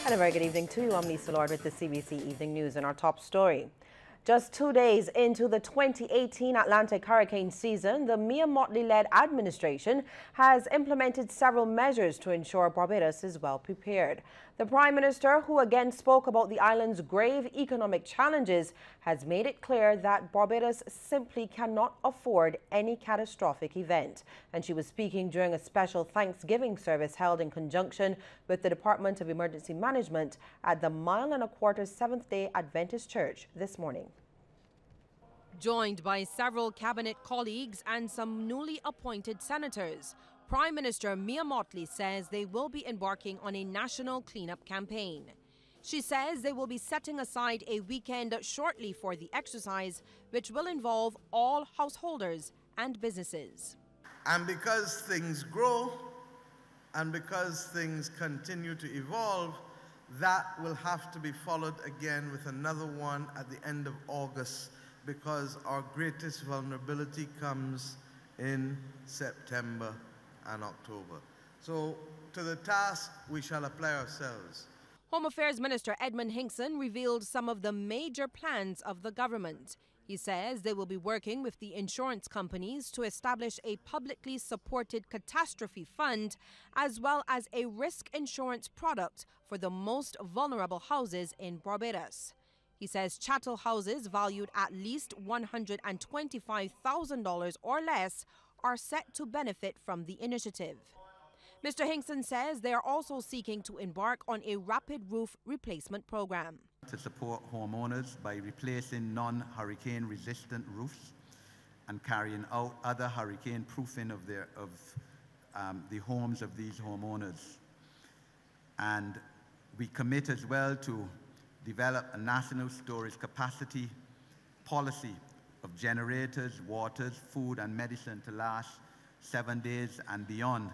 And a very good evening to you. I'm Lisa LORDE with the CBC Evening News and our top story. Just 2 days into the 2018 Atlantic hurricane season, the Mia Mottley-led administration has implemented several measures to ensure Barbados is well prepared. The Prime Minister, who again spoke about the island's grave economic challenges, has made it clear that Barbados simply cannot afford any catastrophic event. And she was speaking during a special Thanksgiving service held in conjunction with the Department of Emergency Management at the Mile and a Quarter Seventh-day Adventist Church this morning. Joined by several cabinet colleagues and some newly appointed senators, Prime Minister Mia Mottley says they will be embarking on a national cleanup campaign. She says they will be setting aside a weekend shortly for the exercise, which will involve all householders and businesses. And because things grow and because things continue to evolve, that will have to be followed again with another one at the end of August, because our greatest vulnerability comes in September and October. So to the task we shall apply ourselves. Home Affairs Minister Edmund Hinkson revealed some of the major plans of the government. He says they will be working with the insurance companies to establish a publicly supported catastrophe fund, as well as a risk insurance product for the most vulnerable houses in Barbados. He says chattel houses valued at least $125,000 or less are set to benefit from the initiative. Mr. Hinkson says they are also seeking to embark on a rapid roof replacement program. To support homeowners by replacing non-hurricane resistant roofs and carrying out other hurricane proofing of the homes of these homeowners. And we commit as well to develop a national storage capacity policy of generators, waters, food and medicine to last 7 days and beyond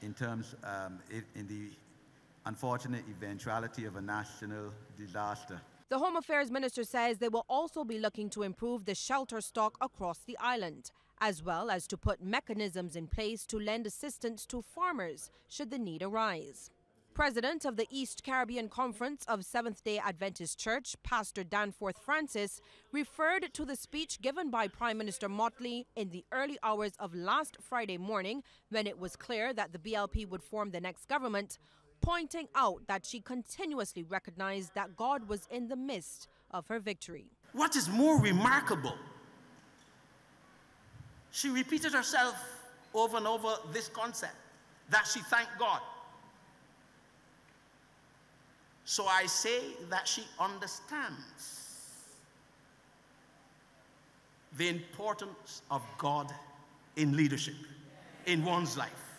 in terms in the unfortunate eventuality of a national disaster. The Home Affairs Minister says they will also be looking to improve the shelter stock across the island, as well as to put mechanisms in place to lend assistance to farmers should the need arise. President of the East Caribbean Conference of Seventh-day Adventist Church, Pastor Danforth Francis, referred to the speech given by Prime Minister Mottley in the early hours of last Friday morning, when it was clear that the BLP would form the next government, pointing out that she continuously recognized that God was in the midst of her victory. What is more remarkable, she repeated herself over and over this concept, that she thanked God. So I say that she understands the importance of God in leadership, in one's life.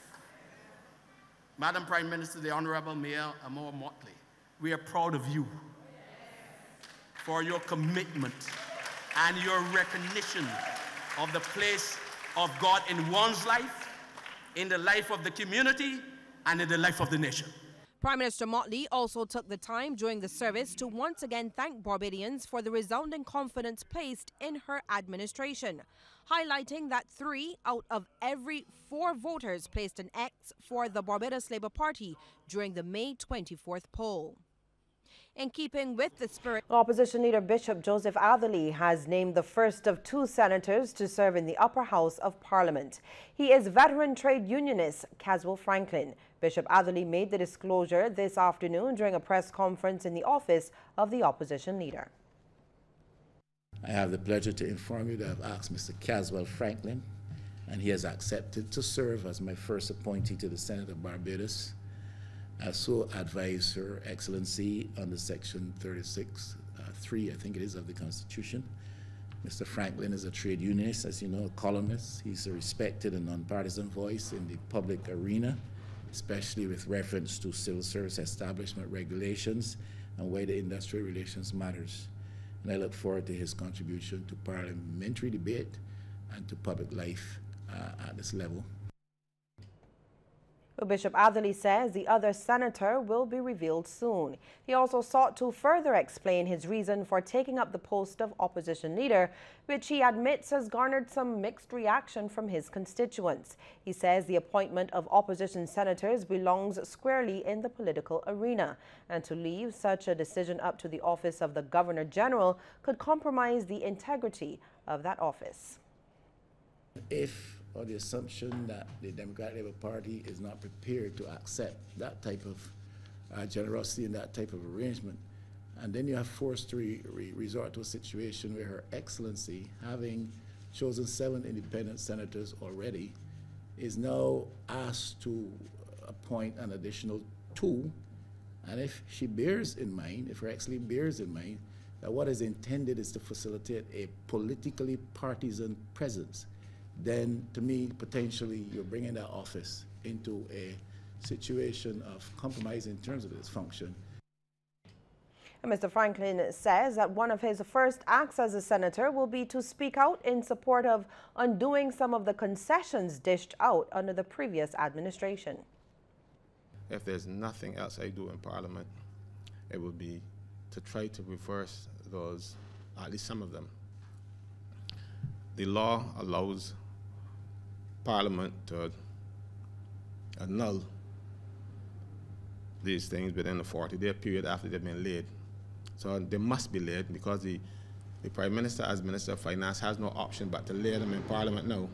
Madam Prime Minister, the Honorable Mayor Amor Mottley, we are proud of you for your commitment and your recognition of the place of God in one's life, in the life of the community, and in the life of the nation. Prime Minister Mottley also took the time during the service to once again thank Barbadians for the resounding confidence placed in her administration, highlighting that 3 out of every 4 voters placed an X for the Barbados Labour Party during the May 24th poll. In keeping with the spirit, Opposition leader Bishop Joseph ATHERLEY has named the first of 2 senators to serve in the upper house of Parliament. He is veteran trade unionist Caswell Franklin. Bishop ATHERLEY made the disclosure this afternoon during a press conference in the office of the opposition leader. I have the pleasure to inform you that I've asked Mr. Caswell Franklin, and he has accepted to serve as my first appointee to the Senate of Barbados. I so advise Her Excellency under Section 36(3), I think it is, of the Constitution. Mr. Franklin is a trade unionist, as you know, a columnist. He's a respected and nonpartisan voice in the public arena, especially with reference to civil service establishment regulations and wider industrial relations matters. And I look forward to his contribution to parliamentary debate and to public life at this level. Well, Bishop ATHERLEY says the other senator will be revealed soon. He also sought to further explain his reason for taking up the post of opposition leader, which he admits has garnered some mixed reaction from his constituents. He says the appointment of opposition senators belongs squarely in the political arena, and to leave such a decision up to the office of the Governor General could compromise the integrity of that office. If or the assumption that the Democratic Labour Party is not prepared to accept that type of generosity and that type of arrangement, and then you are forced to resort to a situation where Her Excellency, having chosen 7 independent senators already, is now asked to appoint an additional 2, and if she bears in mind, if Her Excellency bears in mind that what is intended is to facilitate a politically partisan presence, then to me, potentially, you're bringing that office into a situation of compromise in terms of its function. And Mr. Franklin says that one of his first acts as a senator will be to speak out in support of undoing some of the concessions dished out under the previous administration. If there's nothing else I do in Parliament, it would be to try to reverse those, at least some of them. The law allows Parliament to annul these things within a 40-day period after they've been laid. So they must be laid because the Prime Minister, as Minister of Finance, has no option but to lay them in Parliament now.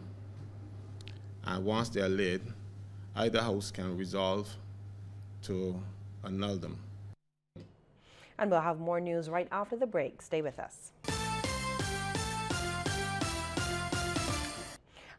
And once they're laid, either House can resolve to annul them. And we'll have more news right after the break. Stay with us.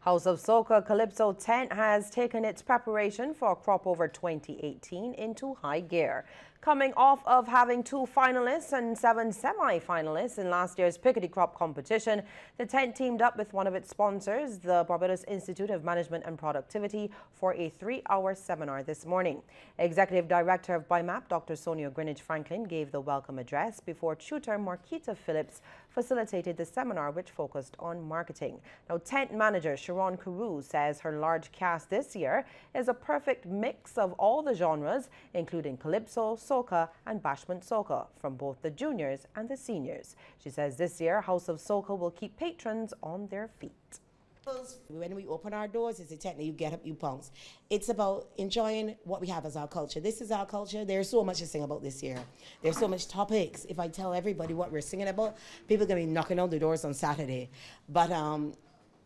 House of Soca Calypso tent has taken its preparation for Crop Over 2018 into high gear. Coming off of having 2 finalists and 7 semi-finalists in last year's Pickety Crop competition, the tent teamed up with one of its sponsors, the Barbados Institute of Management and Productivity, for a 3-hour seminar this morning. Executive Director of BIMAP, Dr. Sonia Greenwich Franklin, gave the welcome address before tutor Marquita Phillips facilitated the seminar, which focused on marketing. Now, tent manager SHARON says her large cast this year is a perfect mix of all the genres, including calypso, soca, and bashment soca, from both the juniors and the seniors. She says this year, House of Soca will keep patrons on their feet. When we open our doors, it's a technique, you get up, you bounce. It's about enjoying what we have as our culture. This is our culture. There's so much to sing about this year. There's so much topics. If I tell everybody what we're singing about, people are going to be knocking on the doors on Saturday. But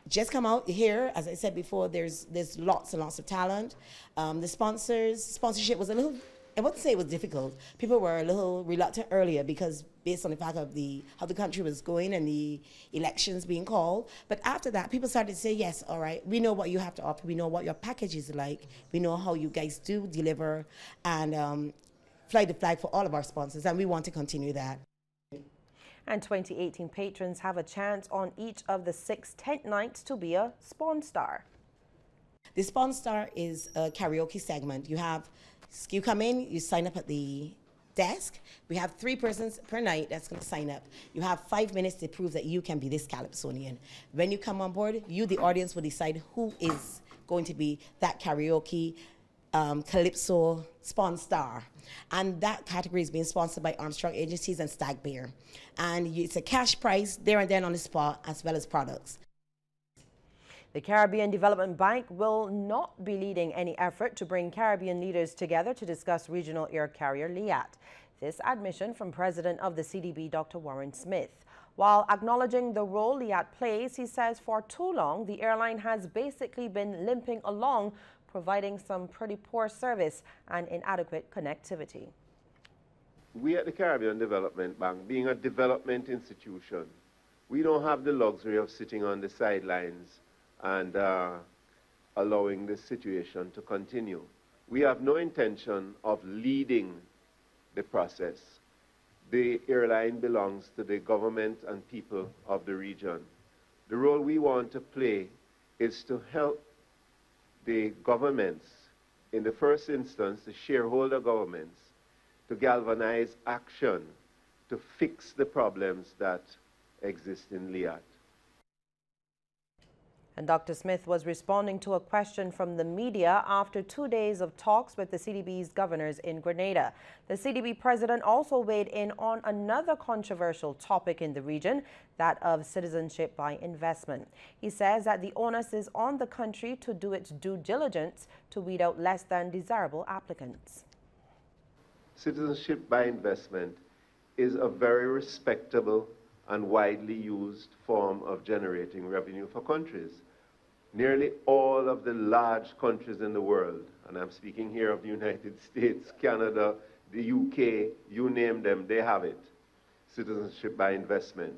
just come out here. As I said before, there's lots and lots of talent. The sponsorship was a little, I wouldn't say it was difficult. People were a little reluctant earlier because based on the fact of how the country was going and the elections being called. But after that, people started to say, yes, all right, we know what you have to offer. We know what your package is like. We know how you guys do deliver and fly the flag for all of our sponsors. And we want to continue that. And 2018 patrons have a chance on each of the 6 tent nights to be a Spawn Star. The Spawn Star is a karaoke segment. You come in, you sign up at the desk. We have 3 persons per night that's going to sign up. You have 5 minutes to prove that you can be this Calypsonian. When you come on board, you, the audience, will decide who is going to be that karaoke Calypso Spawn Star. And that category is being sponsored by Armstrong Agencies and Stag Beer. And it's a cash prize there and then on the spot, as well as products. The Caribbean Development Bank will not be leading any effort to bring Caribbean leaders together to discuss regional air carrier LIAT. This admission from President of the CDB, Dr. Warren Smith. While acknowledging the role LIAT plays, he says for too long the airline has basically been limping along, providing some pretty poor service and inadequate connectivity. We at the Caribbean Development Bank, being a development institution, we don't have the luxury of sitting on the sidelines and allowing this situation to continue. We have no intention of leading the process. The airline belongs to the government and people of the region. The role we want to play is to help the governments, in the first instance, the shareholder governments, to galvanize action to fix the problems that exist in LIAT. And Dr. Smith was responding to a question from the media after 2 days of talks with the CDB's governors in Grenada. The CDB president also weighed in on another controversial topic in the region, that of citizenship by investment. He says that the onus is on the country to do its due diligence to weed out less than desirable applicants. Citizenship by investment is a very respectable and widely used form of generating revenue for countries. Nearly all of the large countries in the world, and I'm speaking here of the United States, Canada, the UK, you name them, they have it. Citizenship by investment.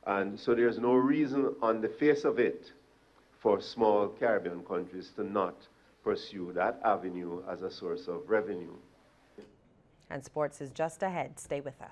And so there's no reason on the face of it for small Caribbean countries to not pursue that avenue as a source of revenue. And sports is just ahead. Stay with us.